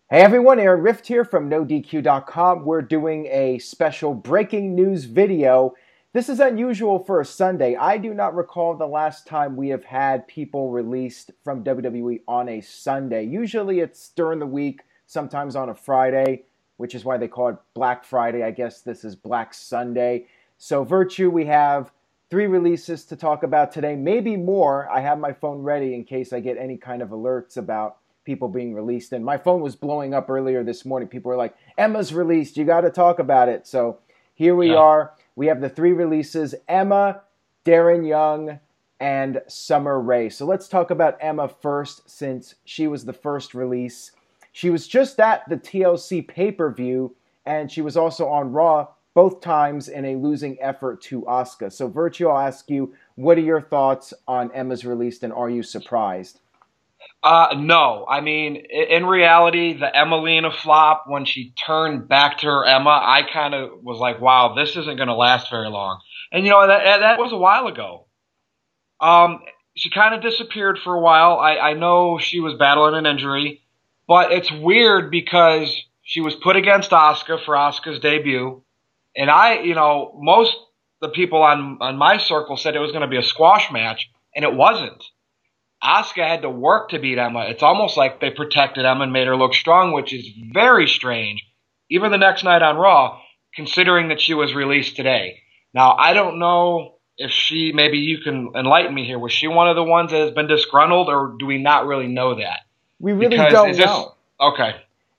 Hey everyone, Aaron Rift here from NoDQ.com. We're doing a special breaking news video. This is unusual for a Sunday. I do not recall the last time we have had people released from WWE on a Sunday. Usually it's during the week, sometimes on a Friday, which is why they call it Black Friday. I guess this is Black Sunday. So Virtue, we have 3 releases to talk about today, maybe more. I have my phone ready in case I get any kind of alerts about people being released. And my phone was blowing up earlier this morning. People were like, Emma's released. You got to talk about it. So here we are. We have the 3 releases, Emma, Darren Young, and Summer Rae. So let's talk about Emma first, since she was the first release. She was just at the TLC pay-per-view, and she was also on Raw both times in a losing effort to Asuka. So Virtue, I'll ask you, what are your thoughts on Emma's release, and are you surprised? No. I mean, in reality, the Emmalina flop, when she turned back to her Emma, I kind of was like, wow, this isn't going to last very long. And, that was a while ago. She kind of disappeared for a while. I know she was battling an injury, but it's weird because she was put against Asuka for Asuka's debut. And most of the people on my circle said it was going to be a squash match, and it wasn't. Asuka had to work to beat Emma. It's almost like they protected Emma and made her look strong, which is very strange, even the next night on Raw, considering that she was released today. Now, I don't know if maybe you can enlighten me here. Was she one of the ones that has been disgruntled, or do we not really know that? We really don't know. Okay.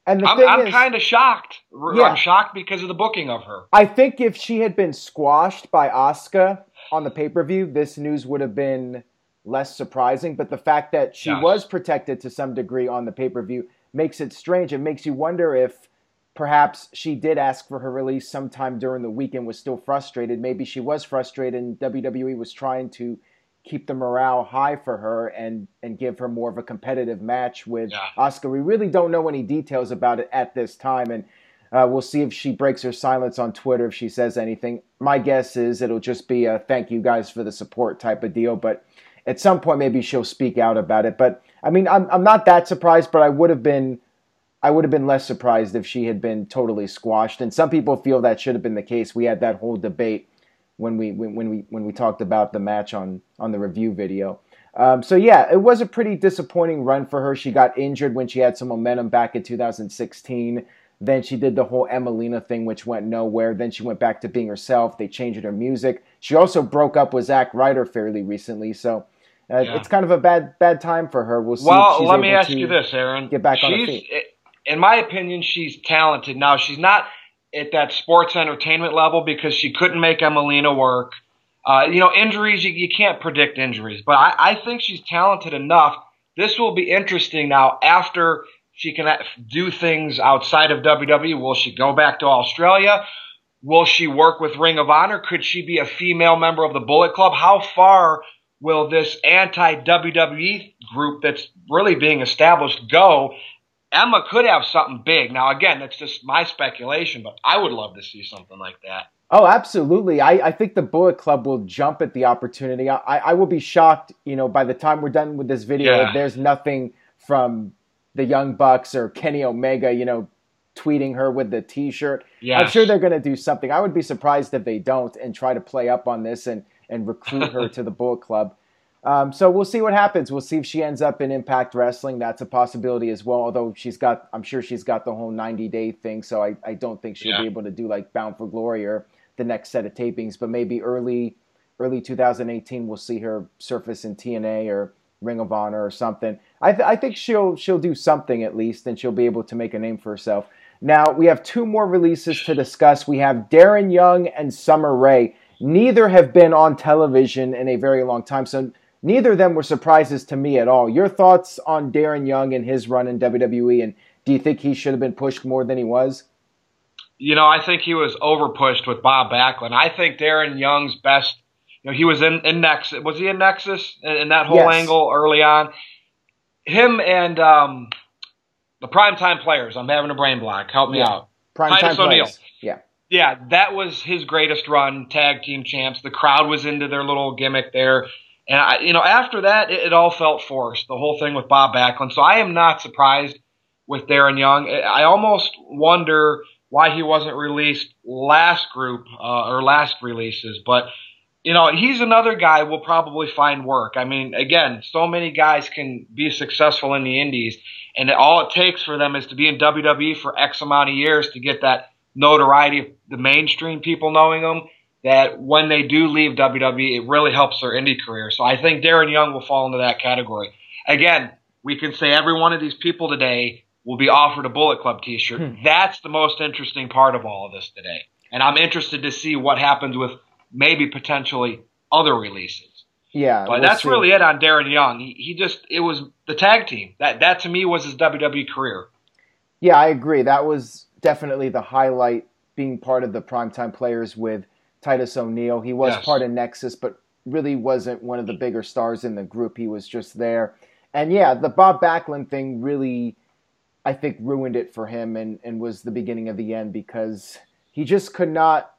And I'm kind of shocked. Yeah. I'm shocked because of the booking of her. I think if she had been squashed by Asuka on the pay-per-view, this news would have been less surprising, but the fact that she was protected to some degree on the pay-per-view makes it strange. It makes you wonder if perhaps she did ask for her release sometime during the week and was still frustrated. Maybe she was frustrated and WWE was trying to keep the morale high for her and give her more of a competitive match with Asuka. We really don't know any details about it at this time, and we'll see if she breaks her silence on Twitter, if she says anything. My guess is it'll just be a thank you guys for the support type of deal, but at some point, maybe she'll speak out about it. But I mean, I'm not that surprised, but I would have been less surprised if she had been totally squashed. And some people feel that should have been the case. We had that whole debate when we talked about the match on the review video. So yeah, it was a pretty disappointing run for her. She got injured when she had some momentum back in 2016. Then she did the whole Emmalina thing, which went nowhere. Then she went back to being herself. They changed her music. She also broke up with Zack Ryder fairly recently. So it's kind of a bad time for her. We'll see. Well, let me ask you this, Aaron. Get back on her feet. In my opinion, she's talented. Now, she's not at that sports entertainment level because she couldn't make Emmalina work. Injuries, you can't predict injuries. But I think she's talented enough. This will be interesting now after she can do things outside of WWE. Will she go back to Australia? Will she work with Ring of Honor? Could she be a female member of the Bullet Club? How far will this anti-WWE group that's really being established go? Emma could have something big. Now, again, that's just my speculation, but I would love to see something like that. Oh, absolutely. I think the Bullet Club will jump at the opportunity. I will be shocked, by the time we're done with this video, if there's nothing from the Young Bucks or Kenny Omega, tweeting her with the T-shirt. Yes. I'm sure they're going to do something. I would be surprised if they don't and try to play up on this and recruit her to the Bullet Club. So we'll see what happens. We'll see if she ends up in Impact Wrestling. That's a possibility as well, although I'm sure she's got the whole 90-day thing, so I don't think she'll be able to do like Bound for Glory or the next set of tapings, but maybe early 2018 we'll see her surface in TNA or Ring of Honor or something. I think she'll do something at least, and she'll be able to make a name for herself. Now, we have 2 more releases to discuss. We have Darren Young and Summer Rae. Neither have been on television in a very long time, so neither of them were surprises to me at all. Your thoughts on Darren Young and his run in WWE, and do you think he should have been pushed more than he was? I think he was overpushed with Bob Backlund. I think Darren Young's best, he was in Nexus. Was he in Nexus in that whole angle early on? Him and the Primetime Players. I'm having a brain block. Help me out. Primetime Players. Yeah. Yeah, that was his greatest run, tag team champs. The crowd was into their little gimmick there. And, after that, it all felt forced, the whole thing with Bob Backlund. So I am not surprised with Darren Young. I almost wonder why he wasn't released last releases, but he's another guy will probably find work. I mean, again, so many guys can be successful in the indies, and all it takes for them is to be in WWE for X amount of years to get that notoriety of the mainstream people knowing them, that when they do leave WWE, it really helps their indie career. So I think Darren Young will fall into that category. Again, we can say every one of these people today will be offered a Bullet Club t-shirt. That's the most interesting part of all of this today. And I'm interested to see what happens with maybe potentially other releases. Yeah. But that's really it on Darren Young. It was the tag team. That to me was his WWE career. Yeah, I agree. That was definitely the highlight, being part of the Primetime Players with Titus O'Neil. He was part of Nexus, but really wasn't one of the bigger stars in the group. He was just there. And yeah, the Bob Backlund thing really, I think, ruined it for him and was the beginning of the end, because he just could not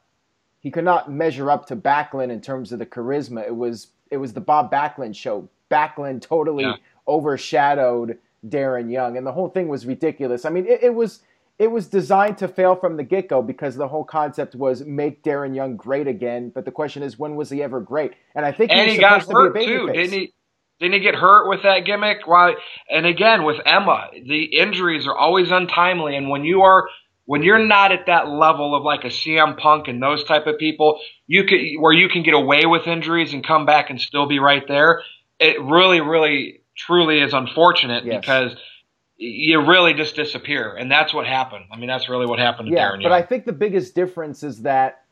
measure up to Backlund in terms of the charisma. It was the Bob Backlund show. Backlund totally overshadowed Darren Young, and the whole thing was ridiculous. I mean, it was designed to fail from the get-go, because the whole concept was make Darren Young great again. But the question is, when was he ever great? And I think he got hurt too, didn't he? Didn't he get hurt with that gimmick? Why? And again, with Emma, the injuries are always untimely. And when you're not at that level of like a CM Punk and those type of people, where you can get away with injuries and come back and still be right there. It really, really, truly is unfortunate, because you really just disappear. And that's what happened. I mean, that's really what happened to Darren Young. But I think the biggest difference is that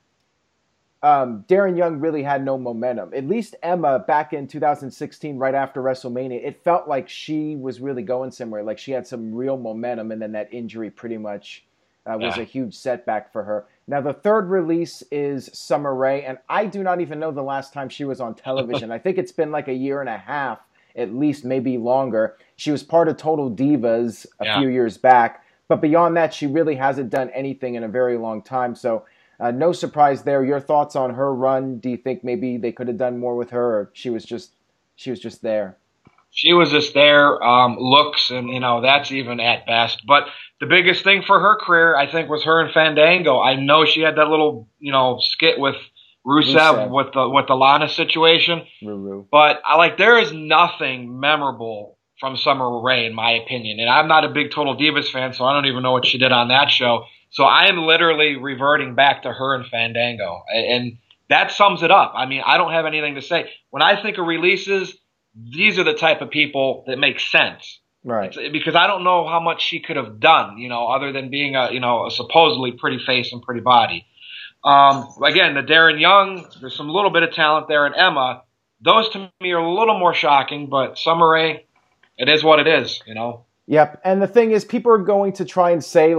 Darren Young really had no momentum. At least Emma, back in 2016, right after WrestleMania, it felt like she was really going somewhere. Like she had some real momentum, and then that injury pretty much was a huge setback for her. Now, the third release is Summer Rae, and I do not even know the last time she was on television. I think it's been like a year and a half, at least, maybe longer. She was part of Total Divas a few years back, but beyond that, she really hasn't done anything in a very long time. So no surprise there. Your thoughts on her run? Do you think maybe they could have done more with her, or she was just there? She was just there, looks, and that's even at best. But the biggest thing for her career, I think, was her and Fandango. I know she had that little, skit with Rusev. with the Lana situation. But there is nothing memorable from Summer Rae, in my opinion. And I'm not a big Total Divas fan, so I don't even know what she did on that show. So I am literally reverting back to her and Fandango. And that sums it up. I mean, I don't have anything to say. When I think of releases, these are the type of people that make sense. Right. Because I don't know how much she could have done, other than being a supposedly pretty face and pretty body. Again, the Darren Young, there's some little bit of talent there, and Emma. Those to me are a little more shocking, but Summer Rae, it is what it is, Yep, and the thing is, people are going to try and say,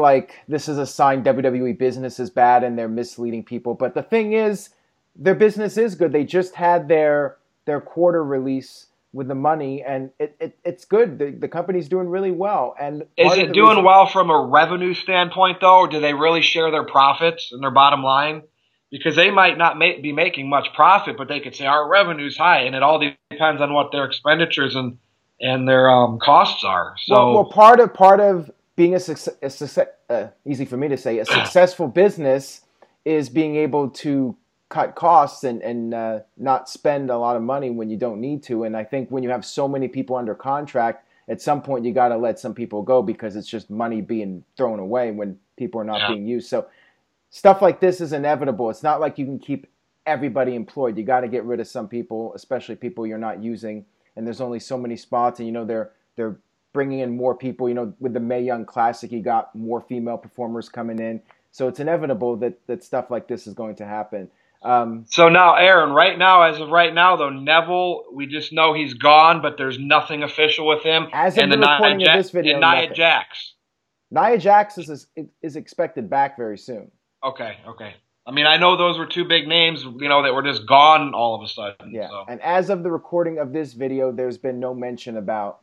this is a sign WWE business is bad and they're misleading people. But the thing is, their business is good. They just had their quarter release with the money, and it's good. The company's doing really well. And is it doing well from a revenue standpoint, though, or do they really share their profits and their bottom line? Because they might not be making much profit, but they could say our revenue's high, and it all depends on what their expenditures and their costs are. So well, part of being easy for me to say, a successful business is being able to cut costs and not spend a lot of money when you don't need to. And I think when you have so many people under contract, at some point you got to let some people go, because it's just money being thrown away when people are not being used. So stuff like this is inevitable. It's not like you can keep everybody employed. You got to get rid of some people, especially people you're not using. And there's only so many spots, and they're bringing in more people. With the Mae Young Classic, you got more female performers coming in, so it's inevitable that stuff like this is going to happen. So now, Aaron, as of right now, though, Neville, we just know he's gone, but there's nothing official with him. As of the recording of this video, and Nia Jax. Nia Jax is expected back very soon. Okay. I mean, I know those were two big names, that were just gone all of a sudden. Yeah, so. And as of the recording of this video, there's been no mention about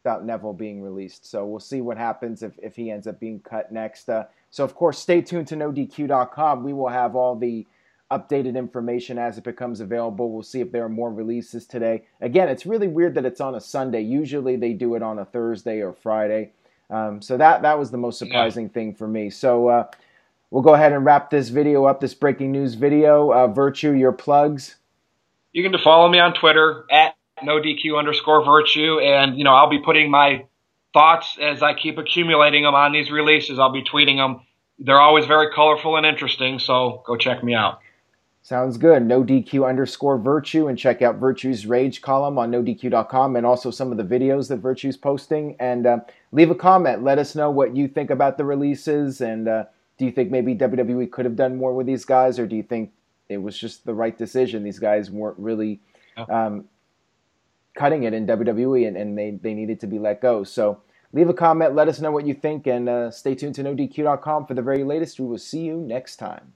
Neville being released. So we'll see what happens if he ends up being cut next. So, of course, stay tuned to NoDQ.com. We will have all the updated information as it becomes available. We'll see if there are more releases today. Again, it's really weird that it's on a Sunday. Usually they do it on a Thursday or Friday. So that was the most surprising thing for me. So we'll go ahead and wrap this video up, this breaking news video. Virtue, your plugs. You can follow me on Twitter at @NoDQ_Virtue, and I'll be putting my thoughts as I keep accumulating them on these releases. I'll be tweeting them. They're always very colorful and interesting, so go check me out. Sounds good. NoDQ_Virtue, and check out Virtue's Rage column on NoDQ.com and also some of the videos that Virtue's posting. And leave a comment. Let us know what you think about the releases, and do you think maybe WWE could have done more with these guys, or do you think it was just the right decision? These guys weren't really cutting it in WWE, and they needed to be let go. So leave a comment. Let us know what you think, and stay tuned to NoDQ.com for the very latest. We will see you next time.